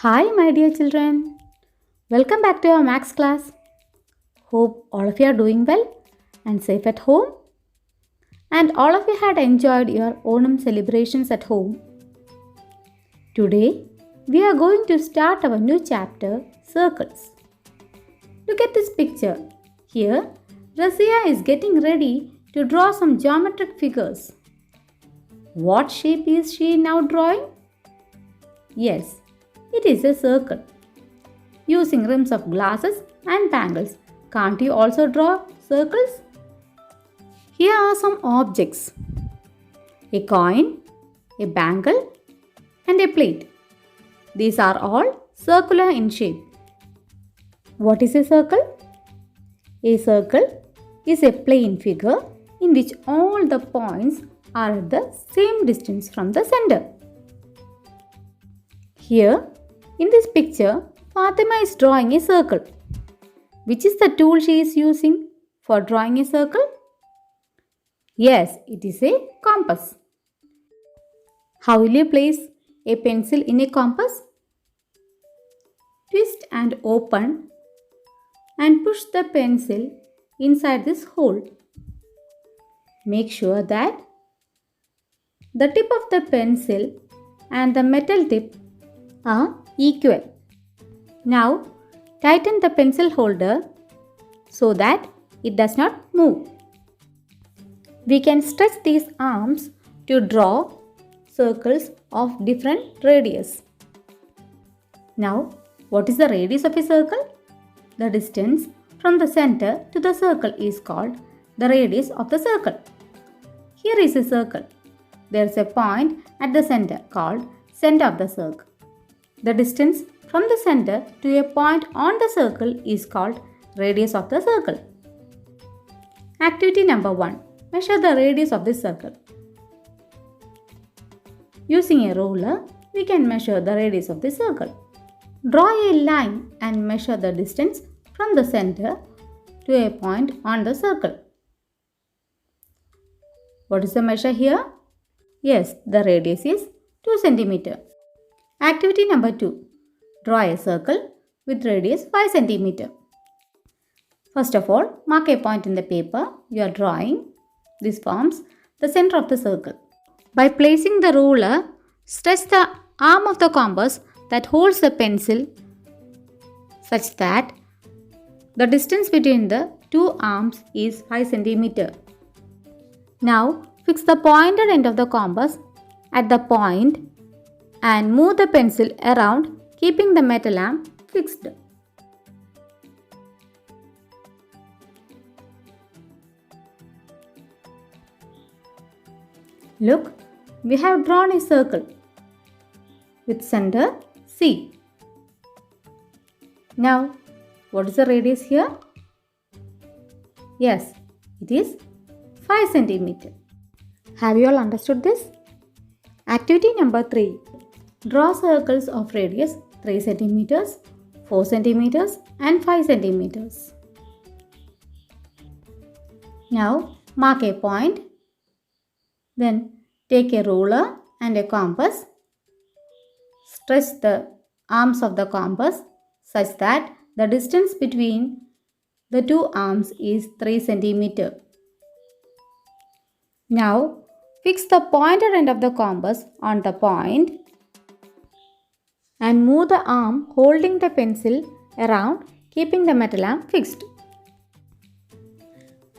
Hi, my dear children. Welcome back to our Max class. Hope all of you are doing well and safe at home. And all of you had enjoyed your Onam celebrations at home. Today, we are going to start our new chapter, Circles. Look at this picture. Here, Razia is getting ready to draw some geometric figures. What shape is she now drawing? Yes, it is a circle. Using rims of glasses and bangles, can't you also draw circles? Here are some objects. A coin, a bangle and a plate. These are all circular in shape. What is a circle? A circle is a plane figure in which all the points are at the same distance from the center. Here, in this picture, Fatima is drawing a circle. Which is the tool she is using for drawing a circle? Yes, it is a compass. How will you place a pencil in a compass? Twist and open and push the pencil inside this hole. Make sure that the tip of the pencil and the metal tip are equal. Now, tighten the pencil holder so that it does not move. We can stretch these arms to draw circles of different radius. Now, what is the radius of a circle? The distance from the center to the circle is called the radius of the circle. Here is a circle. There is a point at the center called center of the circle. The distance from the center to a point on the circle is called radius of the circle. Activity number 1. Measure the radius of this circle. Using a ruler, we can measure the radius of the circle. Draw a line and measure the distance from the center to a point on the circle. What is the measure here? Yes, the radius is 2 cm. Activity number 2. Draw a circle with radius 5 cm. First of all, mark a point in the paper you are drawing. This forms the center of the circle. By placing the ruler, stretch the arm of the compass that holds the pencil such that the distance between the two arms is 5 cm. Now, fix the pointed end of the compass at the point and move the pencil around, keeping the metal arm fixed. Look, we have drawn a circle with center C. Now, what is the radius here? Yes, it is 5 cm. Have you all understood this? Activity number 3. Draw circles of radius 3 cm, 4 cm and 5 cm. Now, mark a point. Then, take a ruler and a compass. Stretch the arms of the compass such that the distance between the two arms is 3 cm. Now, fix the pointed end of the compass on the point and move the arm holding the pencil around, keeping the metal arm fixed.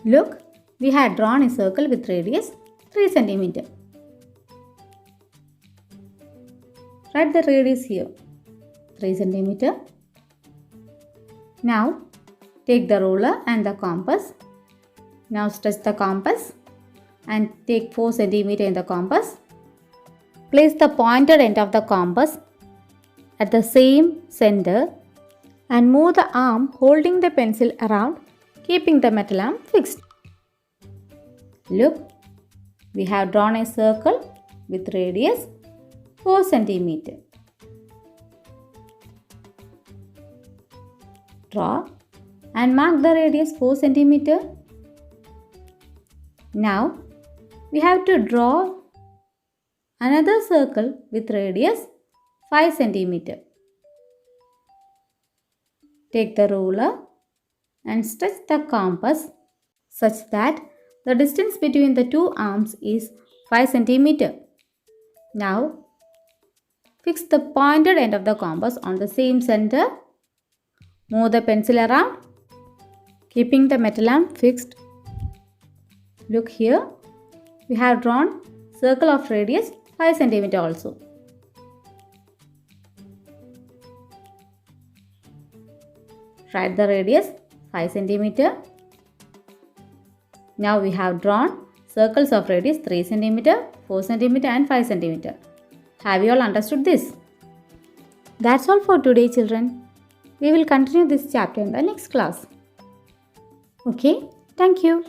Look, we had drawn a circle with radius 3 cm. Write the radius here, 3 cm. Now, take the ruler and the compass. Now, stretch the compass and take 4 cm in the compass. Place the pointed end of the compass at the same center and move the arm holding the pencil around, keeping the metal arm fixed. Look, we have drawn a circle with radius 4 cm. Draw and mark the radius 4 cm. Now, we have to draw another circle with radius 5 cm. Take the ruler and stretch the compass such that the distance between the two arms is 5 cm. Now, fix the pointed end of the compass on the same center. Move the pencil around, keeping the metal arm fixed. Look here, we have drawn circle of radius 5 cm also. Write the radius 5 cm. Now we have drawn circles of radius 3 cm, 4 cm and 5 cm. Have you all understood this? That's all for today, children. We will continue this chapter in the next class. Okay, thank you.